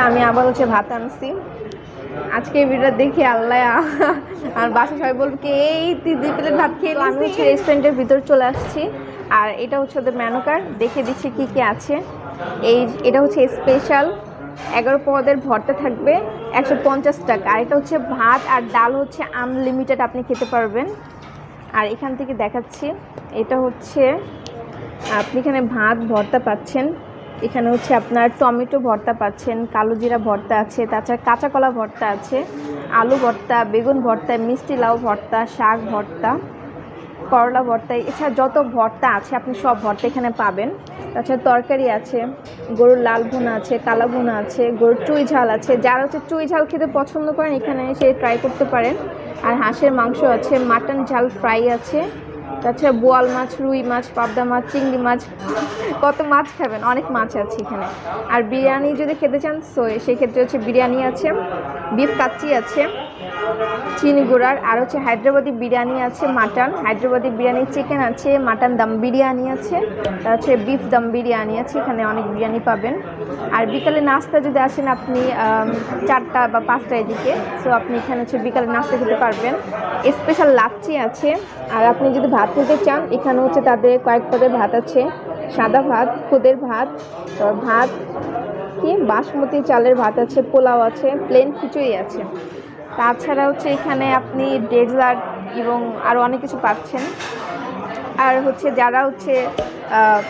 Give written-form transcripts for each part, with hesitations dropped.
আমি আবার হচ্ছে ভাত আনছি আজকে ভিডিওটা দেখে আল্লাহ আর বাসা সবাই বলবে কি এই তুই 2 প্লেট ভাত খেয়ে আমি হচ্ছে রেস্টুরেন্টের ভিতর চলে আসছি আর এটা হচ্ছে ওদের মেনু কার্ড দেখে দিচ্ছি কি কি আছে এটা হচ্ছে স্পেশাল 11 পদের ভর্তা থাকবে 150 টাকা আর এটা হচ্ছে ভাত আর ডাল হচ্ছে আনলিমিটেড আপনি খেতে পারবেন আর এখান থেকে দেখাচ্ছি এটা হচ্ছে আপনি এখানে ভাত ভর্তা পাচ্ছেন এখানে হচ্ছে আপনার টমেটো ভর্তা পাচ্ছেন কালো জিরা ভর্তা আছে তাছাড়া কাঁচা কলা ভর্তা আছে আলু ভর্তা বেগুন ভর্তা মিষ্টি লাউ ভর্তা শাক ভর্তা করলা ভর্তা এছাড়া যত ভর্তা আছে আপনি সব ভর্তা এখানে পাবেন তাছাড়া তরকারি আছে গরুর লাল ভুনা আছে কালা ভুনা আছে গরুর চুই ঝাল আছে যারা হচ্ছে চুই ঝাল খেতে পছন্দ করেন এখানে এসে ট্রাই করতে পারেন আর হাঁসের মাংস আছে মাটন ঝাল ফ্রাই আছে তাছাড়া বোয়াল মাছ রুই মাছ পাবদা মাছ চিংড়ি মাছ কত মাছ খাবেন অনেক মাছ আছে এখানে আর বিরিয়ানি যদি খেতে চান সো সেই ক্ষেত্রে হচ্ছে বিরিয়ানি আছে বিফ কাচ্চি আছে চিনি গুঁড়ার আর হচ্ছে হায়দ্রাবাদি বিরিয়ানি আছে মাটন হায়দ্রাবাদি বিরিয়ানি চিকেন আছে মাটন দম বিরিয়ানি আছে তার হচ্ছে বিফ দম বিরিয়ানি আছে এখানে অনেক বিরিয়ানি পাবেন আর বিকালে নাস্তা যদি আসেন আপনি 4টা বা 5টার দিকে সো আপনি এখানে হচ্ছে বিকালে নাস্তা খেতে পারবেন স্পেশাল লাচ্ছি আছে আর আপনি যদি ভাত খেতে চান এখানে হচ্ছে তাদের কয়েক পদের ভাত আছে সাদা ভাত খুদের ভাত ভাত কি বাসমতি চালের ভাত আছে পোলাও আছে প্লেন খিচুড়ি আছে তাছাড়া হচ্ছে এখানে আপনি ডেজার্ট এবং আরও অনেক কিছু পাচ্ছেন আর হচ্ছে যারা হচ্ছে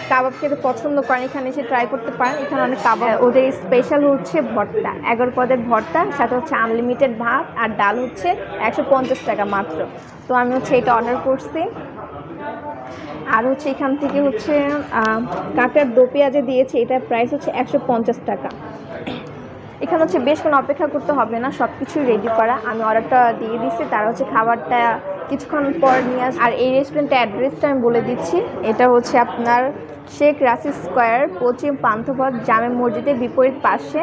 কাবাব খেতে পছন্দ করেন এখানে এসে ট্রাই করতে পারেন এখানে অনেক কাবাব ওদের স্পেশাল হচ্ছে ভর্তা 11 পদের ভর্তা সাথে হচ্ছে আনলিমিটেড ভাত আর ডাল হচ্ছে 150 টাকা মাত্র তো আমি হচ্ছে এটা অর্ডার করছি আর হচ্ছে এখান থেকে হচ্ছে কাঁটার দো পেঁয়াজে দিয়েছে এটার প্রাইস হচ্ছে 150 টাকা এখানে হচ্ছে বেশ কোনো অপেক্ষা করতে হবে না সব কিছুই রেডি করা আমি অর্ডারটা দিয়ে দিচ্ছি তারা হচ্ছে খাবারটা কিছুক্ষণ পর নিয়ে আস আর এই রেস্টুরেন্টের অ্যাড্রেসটা আমি বলে দিচ্ছি এটা হচ্ছে আপনার শেখ রাশিদ স্কোয়ার পশ্চিম পান্থপথ জামে মসজিদের বিপরীত পাশে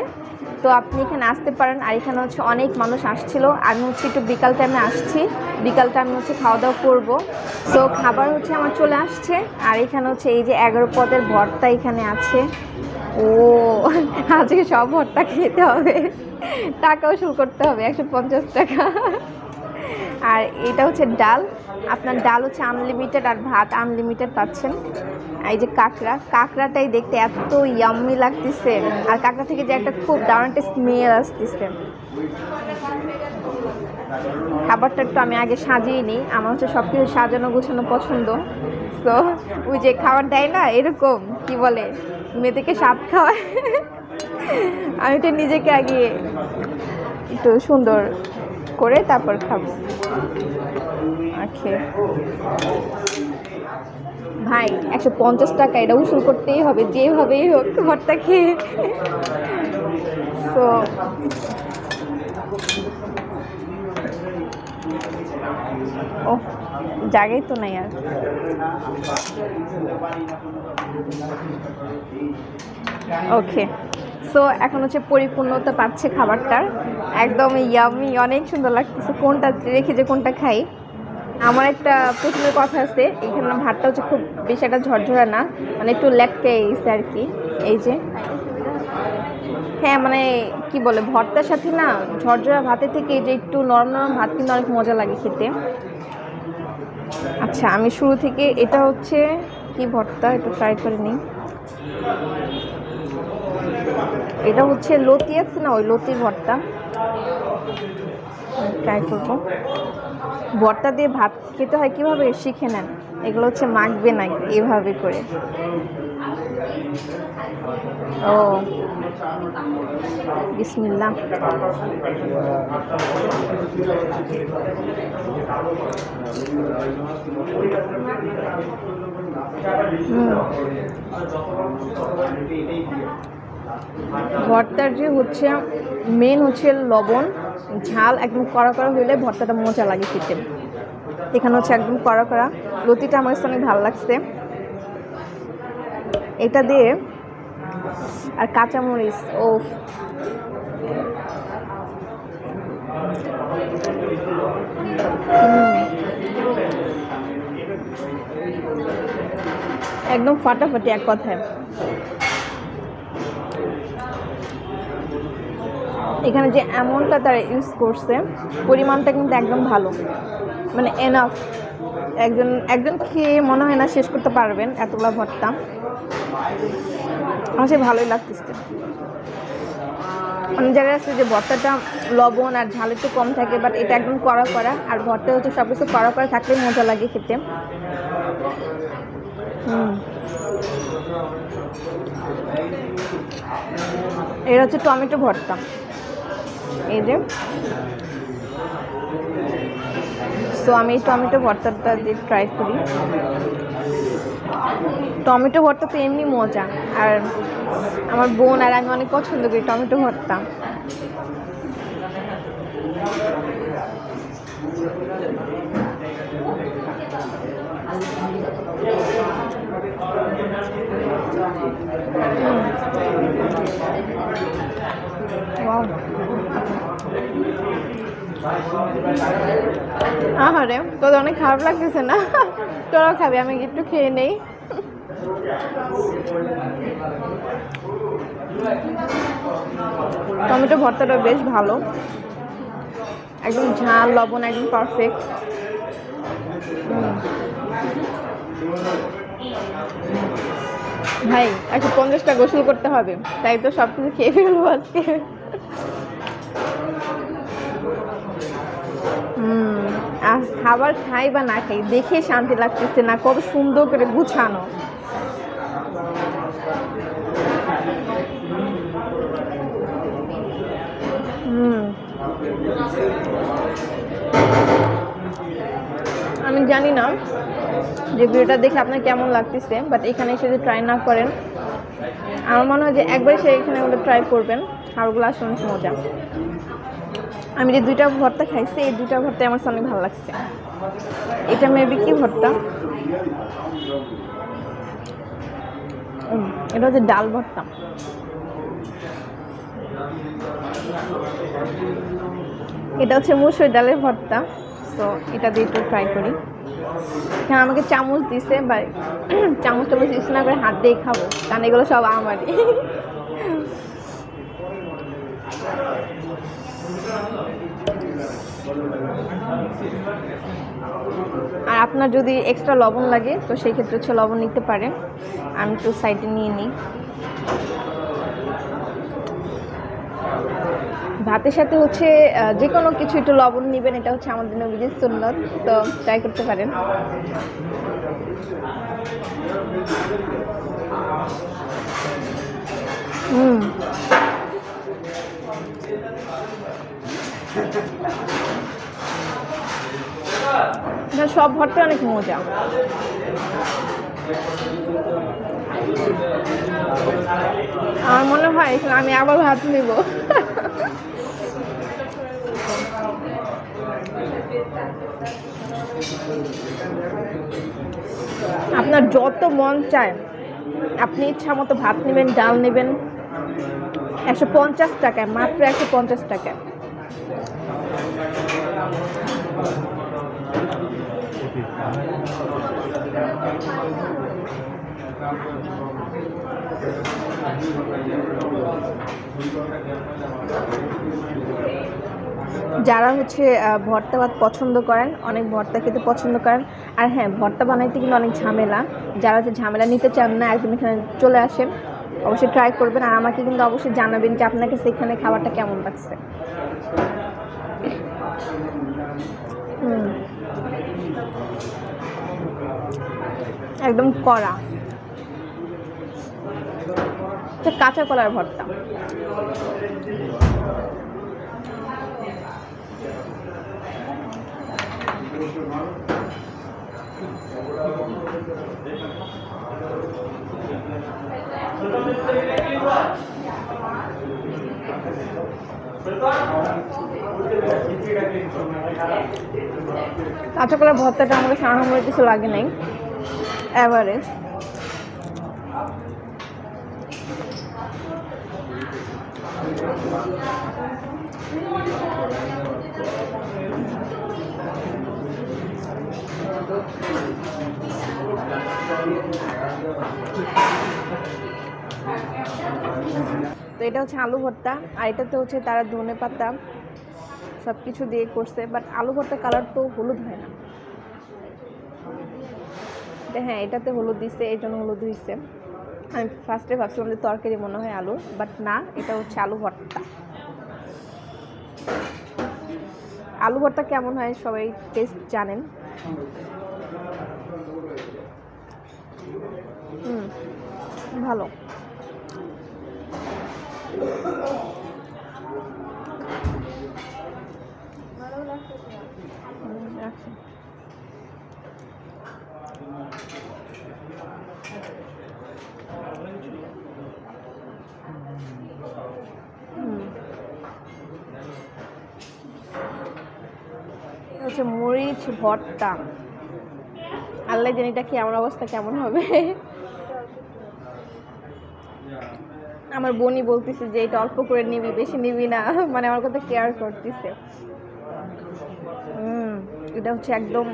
তো আপনি এখানে আসতে পারেন আর এখানে হচ্ছে অনেক মানুষ আসছিল আমি হচ্ছে একটু বিকাল টাইমে আসছি বিকাল টাইমে হচ্ছে খাওয়া দাওয়া করবো সো খাবার হচ্ছে আমার চলে আসছে আর এখানে হচ্ছে এই যে 11 পদের ভর্তা এখানে আছে ও আজকে সব ভর্তা খেতে হবে টাকা উসুল করতে হবে 150 টাকা আর এটা হচ্ছে ডাল আপনার ডাল হচ্ছে আনলিমিটেড আর ভাত আনলিমিটেড পাচ্ছেন এই যে কাঁকড়াটাই দেখতে এত ইয়াম্মি লাগতেছে আর কাঁকড়া থেকে যে একটা খুব দারুণ একটা স্মেল আসতেছে খাবারটা একটু আমি আগে সাজিয়ে নিই আমার হচ্ছে সব কিছু সাজানো গোছানো পছন্দ তো ওই যে খাবার দেয় না এরকম কি বলে মেয়েদেরকে স্বাদ খাওয়ায় আমি তো নিজেকে আগে একটু সুন্দর করে তারপর খাবো ভাই 150 টাকা এটা উসুল করতেই হবে যেভাবেই হোক ভর্তা খেয়ে তো ও জায়গাই তো নাই আর ওকে সো এখন হচ্ছে পরিপূর্ণতা পাচ্ছে খাবারটার একদম ইয়ামি অনেক সুন্দর লাগতেছে কোনটা রেখে যে কোনটা খাই আমার একটা প্রচুর কথা আছে এখানে ভাতটা হচ্ছে খুব বেশি একটা ঝরঝরা না মানে একটু লেটকে এসে আর কি এই যে হ্যাঁ মানে কি বলে ভর্তার সাথে না ঝরঝরা ভাতের থেকে যে একটু নরম নরম ভাত কিন্তু অনেক মজা লাগে খেতে আচ্ছা আমি শুরু থেকে এটা হচ্ছে কি ভর্তা একটু ট্রাই করে নিই এটা হচ্ছে লতি আছে না ওই লতির ভর্তা ট্রাই করবো ভর্তা দিয়ে ভাত খেতে হয় কীভাবে শিখে নেন এগুলো হচ্ছে মাখবে না এভাবে করে ও বিসমিল্লাহ ভর্তার যে হচ্ছে মেন হচ্ছে লবণ ঝাল একদম কড়া কড়া হইলে ভর্তাটা মজা লাগে খেতে এখানে হচ্ছে একদম কড়া কড়া লতিটা আমার কাছে অনেক ভালো লাগছে এটা দিয়ে আর কাঁচামরিচ ও একদম ফাটাফাটি এক কথায়। এখানে যে অ্যামাউন্টটা তারা ইউজ করছে পরিমাণটা কিন্তু একদম ভালো, মানে এনাফ। একজন খেয়ে মনে হয় না শেষ করতে পারবেন এতগুলো ভর্তা। আমার সে ভালোই লাগতেছে। অনেক জায়গায় আছে যে ভর্তাটা লবণ আর ঝাল একটু কম থাকে, বাট এটা একদম কড়া কড়া, আর ভর্তা হচ্ছে সব কিছু কড়া কড়া থাকলেই মজা লাগে খেতে। এটা হচ্ছে টমেটো ভর্তা। এই যে সো আমি এই টমেটো ভর্তাটা দিয়ে ট্রাই করি। টমেটো ভর্তা তো এমনি মজা, আর আমার বোন আর আমি অনেক পছন্দ করি টমেটো ভর্তা। আহারে, তোদের অনেক খারাপ লাগতেছে না? তোরাও খাবি, আমি একটু খেয়ে নেই। টমেটো ভর্তাটা বেশ ভালো, একদম ঝাল লবণ একদম পারফেক্ট। ভাই 150টা গোসল করতে হবে, তাই তো সব কিছু খেয়ে ফেলবো আজকে। আর খাবার খাই বা না খাই, দেখে শান্তি লাগতেছে না, কত সুন্দর করে গুছানো। আমি জানি না যে ভিডিওটা দেখে আপনার কেমন লাগতেছে, বাট এখানে এসে যদি ট্রাই না করেন, আমার মনে হয় যে একবার সে এখানে ওগুলো ট্রাই করবেন, আর ওগুলো আসলে অনেক মজা। আমি যে 2টা ভর্তা খাইছি, এই 2টা ভর্তা আমার অনেক ভালো লাগছে। এটা মেবি কি ভর্তা, এটা হচ্ছে ডাল ভর্তা। এটা হচ্ছে মুসুর ডালের ভর্তা। সো এটা দিয়ে একটু ট্রাই করি। হ্যাঁ, আমাকে চামচ দিছে, বা চামচটা ইউজ না করে হাত দিয়ে খাবো, কারণ এগুলো সব আমারই। আর আপনার যদি এক্সট্রা লবণ লাগে তো সেই ক্ষেত্রে হচ্ছে লবণ নিতে পারেন। আমি একটু সাইডে নিয়ে নিই। ভাতের সাথে হচ্ছে যে কোনো কিছু একটু লবণ নেবেন, এটা হচ্ছে আমাদের নবীজির সুন্নত, তো ট্রাই করতে পারেন। সব ভর্তা অনেক মজা। আমার মনে হয় আমি আবার ভাত নিব। আপনার যত মন চায় আপনি ইচ্ছা মতো ভাত নেবেন, ডাল নেবেন। 150 টাকায়, মাত্র 150 টাকায়। যারা হচ্ছে ভর্তা ভাত পছন্দ করেন, অনেক ভর্তা খেতে পছন্দ করেন, আর হ্যাঁ, ভর্তা বানাইতে কিন্তু অনেক ঝামেলা। যারা হচ্ছে ঝামেলা নিতে চান না, একদম এখানে চলে আসেন, অবশ্যই ট্রাই করবেন। আর আমাকে কিন্তু অবশ্যই জানাবেন যে আপনাকে সেখানে খাবারটা কেমন লাগছে। একদম কড়া, কাঁচা কলার ভর্তা। কাঁচা কলার ভর্তাটা আমাকে সাধারণত কিছু লাগে নাই, এভারেজ। তো এটা হচ্ছে আলু ভর্তা, আর এটাতে হচ্ছে তারা ধনেপাতা সব কিছু দিয়ে করছে, বাট আলু ভর্তা কালার তো হলুদ হয় না। হ্যাঁ, এটাতে হলুদ দিচ্ছে, এই জন্য হলুদ দিচ্ছে। আমি ফার্স্টে ভাবছিলাম যে তরকারি মনে হয় আলু, বাট না, এটা হচ্ছে আলু ভর্তা। আলু ভর্তা কেমন হয় সবাই টেস্ট জানেন। ভালো। হচ্ছে মরিচ ভর্তা, আল্লাহ জানি এটা কেমন অবস্থা কেমন হবে। আমার বোনই বলতেছে যে এটা অল্প করে নিবি, বেশি নিবি না, মানে আমার কথা কেয়ার করতেছে। এটা হচ্ছে একদম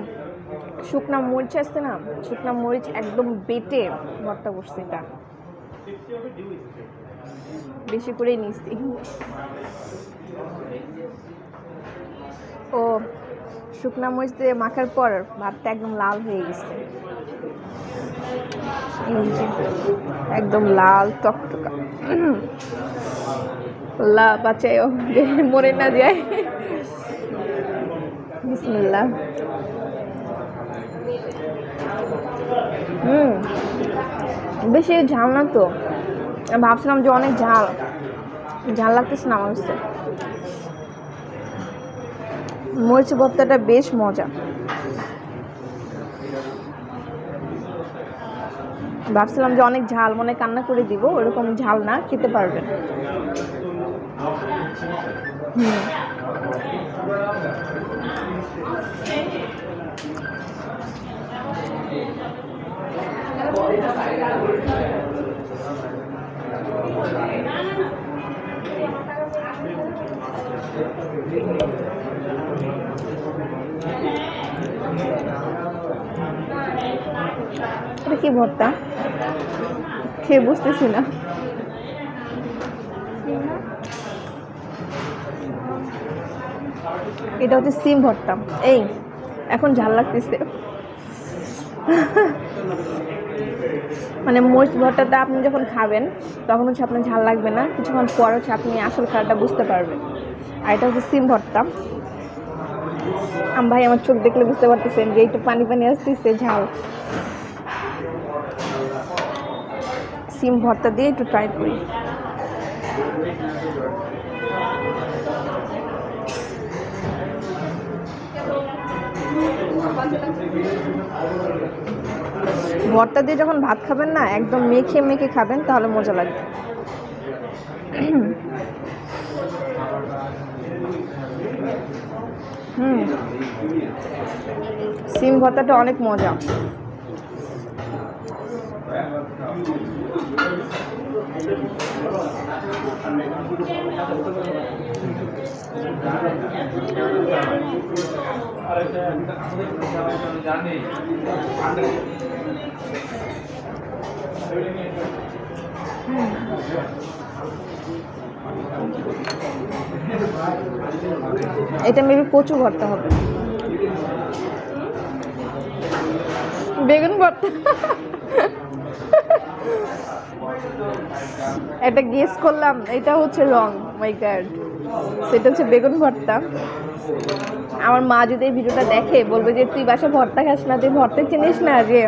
শুকনা মরিচ আছে না, শুকনা মরিচ একদম বেটে ভর্তা করছে, এটা বেশি করেই নিচ্ছি। ও শুকনা মরিচ দিয়ে মাখার পর ভাতটা একদম লাল হয়ে গেছে, একদম লাল টকটকা। লা বাঁচাইও মরে না যায়। বিসমিল্লাহ। বেশি ঝাল না তো, ভাবছিলাম যে অনেক ঝাল ঝাল লাগতেছে না আমার কাছে। মরিচ ভর্তাটা বেশ মজা। ভাবছিলাম যে অনেক ঝাল, মনে কান্না করে দিব, ওরকম ঝাল না, খেতে পারবেন। এটা কি ভর্তা খেয়ে বুঝতেছি না। এটা হচ্ছে সিম ভর্তা। এই এখন ঝাল লাগতেছে। মানে মরিচ ভর্তাটা আপনি যখন খাবেন তখন হচ্ছে আপনার ঝাল লাগবে না, কিছুক্ষণ পর হচ্ছে আপনি আসল খাবারটা বুঝতে পারবেন। আর এটা হচ্ছে সিম ভর্তা। ভাই আমার চোখ দেখলে বুঝতে পারতেছেন যে একটু পানি পানি আসতেছে, ঝাল। সিম ভর্তা দিয়ে একটু ট্রাই করি। ভর্তা দিয়ে যখন ভাত খাবেন না, একদম মেখে মেখে খাবেন, তাহলে মজা লাগবে। সিম ভর্তাটা অনেক মজা। এটা মেবি কচু ভর্তা হবে, বেগুন ভর্তা। এটা গেস করলাম, এটা হচ্ছে রং। মাই গড, সেটা হচ্ছে বেগুন ভর্তা। আমার মা যদি এই ভিডিওটা দেখে বলবে যে তুই বাসা ভর্তা খাস না, তুই ভর্তা চিনিস না, যে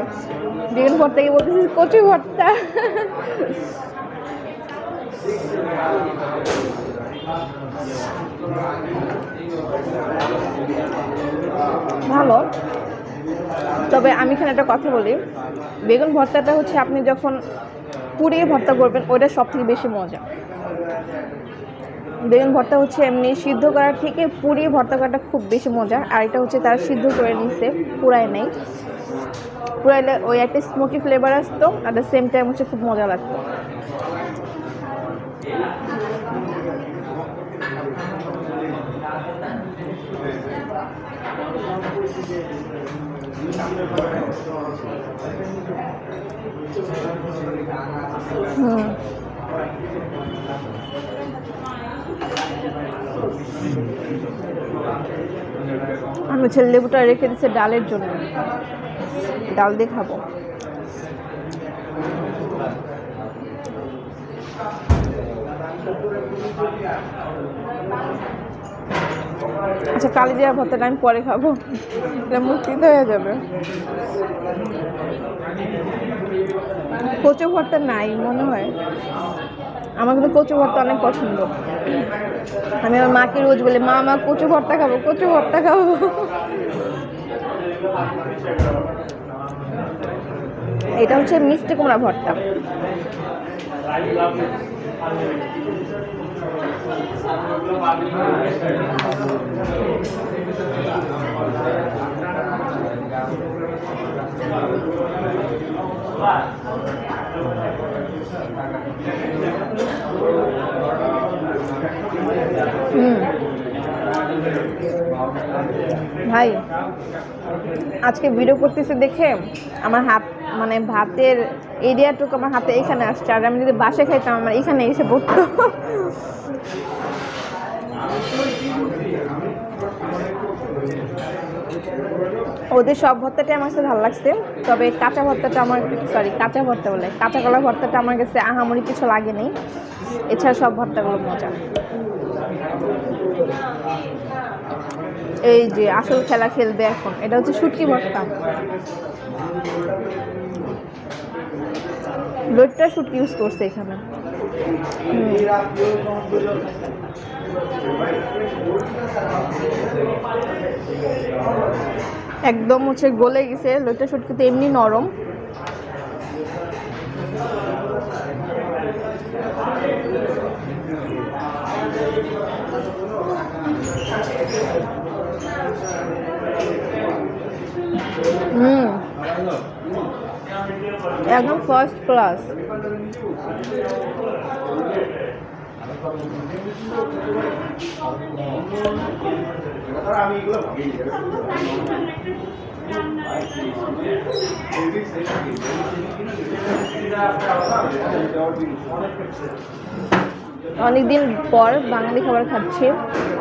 বেগুন ভর্তাকে বলতেছিস কচু ভর্তা। ভালো। তবে আমি এখানে একটা কথা বলি, বেগুন ভর্তাটা হচ্ছে আপনি যখন পুড়িয়ে ভর্তা করবেন ওইটা সব থেকে বেশি মজা। বেগুন ভর্তা হচ্ছে এমনি সিদ্ধ করার থেকে পুড়িয়ে ভর্তা করাটা খুব বেশি মজা। আর এটা হচ্ছে তারা সিদ্ধ করে নিচ্ছে, পুড়ায় নেই। পুড়াইলে ওই একটা স্মোকি ফ্লেভার আসতো, আর দ্য সেম টাইম হচ্ছে খুব মজা লাগতো। আমি হচ্ছে লেবুটা রেখে দিচ্ছে ডালের জন্য, ডাল দিয়ে খাবো। আচ্ছা, কালিজিরা ভর্তাটা আমি পরে খাবো, এটা মুক্তিত হয়ে যাবে। কচু ভর্তা নাই মনে হয়, আমার কিন্তু কচু ভর্তা অনেক পছন্দ। আমি আমার মাকে রোজ বলি, মা মা কচু ভর্তা খাবো, কচু ভর্তা খাবো। এটা হচ্ছে মিষ্টি কুমড়া ভর্তা। ভাই আজকে ভিডিও করতেছে দেখে আমার হাত মানে ভাতের এরিয়াটুকু আমার হাতে এখানে আসছে, আর আমি যদি বাসে খাইতাম আমার এখানে এসে পড়তো। ওদের সব ভর্তাটাই আমার কাছে ভালো লাগছে, তবে কাঁচা ভর্তাটা আমার কাঁচা ভর্তা বলে কাঁচা কলা ভর্তাটা আমার কাছে আহামরি কিছু লাগেনি। এছাড়া সব ভর্তাগুলো মজা। এই যে আসল খেলা খেলবে এখন, এটা হচ্ছে শুটকি ভর্তা। লোটটা শুটকি ইউজ করছে এখানে। একদম হচ্ছে গলে গেছে, লোটটা শুটকি তো এমনি নরম। একদম ফার্স্ট ক্লাস। অনেকদিন পর বাঙালি খাবার খাচ্ছি,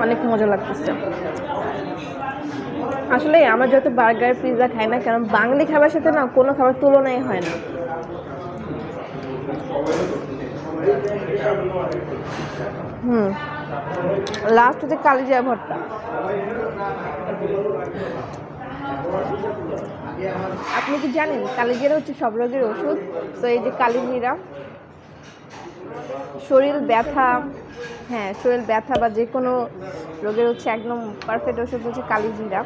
অনেক মজা লাগতেছে। আসলে আমরা যত বার্গার পিৎজা খাই না কেন, বাঙালি খাবার সাথে না কোনো খাবার তুলনাই হয় না। লাস্ট হচ্ছে কালিজিরা ভর্তা। আপনি কি জানেন কালিজিরা হচ্ছে সব রোগের ওষুধ? তো এই যে কালিজিরা শরীর ব্যথা, হ্যাঁ শরীর ব্যথা বা যে কোনো রোগের হচ্ছে একদম পারফেক্ট ওষুধ হচ্ছে কালিজিরা।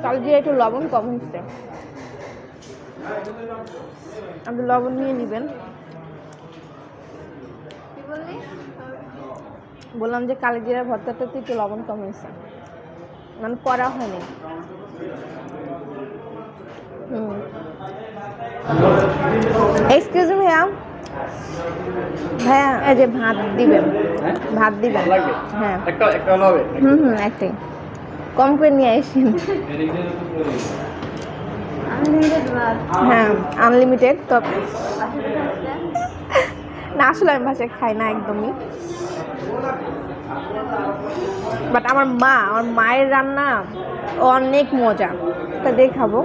কালিজিরা একটু লবণ কম হচ্ছে, আপনি লবণ নিয়ে নেবেন। বললাম যে কালিজিরার ভর্তাটাতে একটু লবণ কম হয়েছে, মানে করা হয়নি। এক্সকিউজ মি ভাইয়া, ভাইয়া এই যে ভাত দিবেন, ভাত দিবেন। হ্যাঁ একটাই, কম করে নিয়ে আসেন। হ্যাঁ আনলিমিটেড। তো না আসলে আমি বাসায় খাই না একদমই, বাট আমার মায়ের রান্না অনেক মজা, তা দিয়ে খাবো।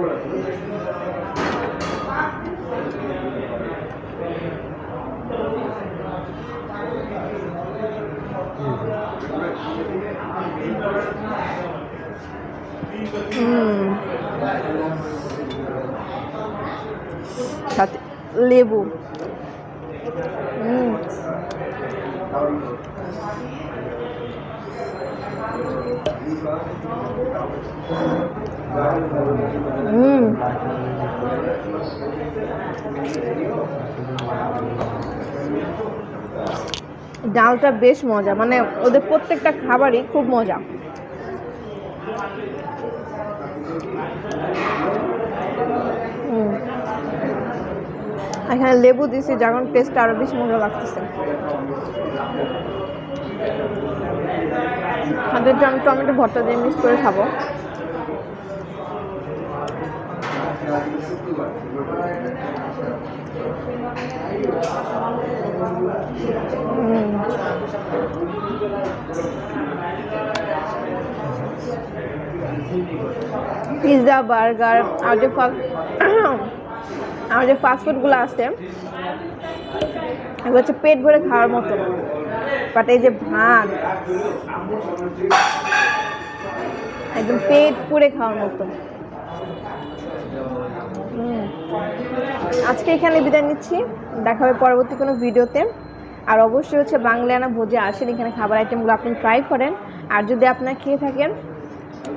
সাথে লেবু। ডালটা বেশ মজা, মানে ওদের প্রত্যেকটা খাবারই খুব মজা। এখানে লেবু দিয়েছি, যখন টেস্ট আরও বেশি মজা লাগতেছে। খাদ্যটা আমি টমেটো ভর্তা দিয়ে মিক্স করে খাবো। পিৎজা, বার্গার আর যে ফাস্টফুডগুলো আছে এগুলো হচ্ছে পেট ভরে খাওয়ার মতো, বাট এই যে ভাত একদম পেট পুরে খাওয়ার মতো। আজকে এখানে বিদায় নিচ্ছি, দেখা হবে পরবর্তী কোনো ভিডিওতে। আর অবশ্যই হচ্ছে বাংলানা ভোজে আসেন, এখানে খাবার আইটেমগুলো আপনি ট্রাই করেন। আর যদি আপনারা খেয়ে থাকেন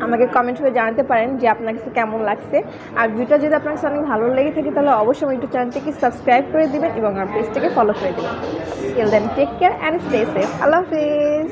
আমাকে কমেন্ট করে জানাতে পারেন যে আপনার কাছে কেমন লাগছে। আর ভিডিওটা যদি আপনার কাছে অনেক ভালো লেগে থাকে তাহলে অবশ্যই আমার ইউটিউব চ্যানেলটিকে সাবস্ক্রাইব করে দিবেন এবং আমার পেজটাকে ফলো করে দেবেন। Till then take care and stay safe. আল্লাহ হাফিজ।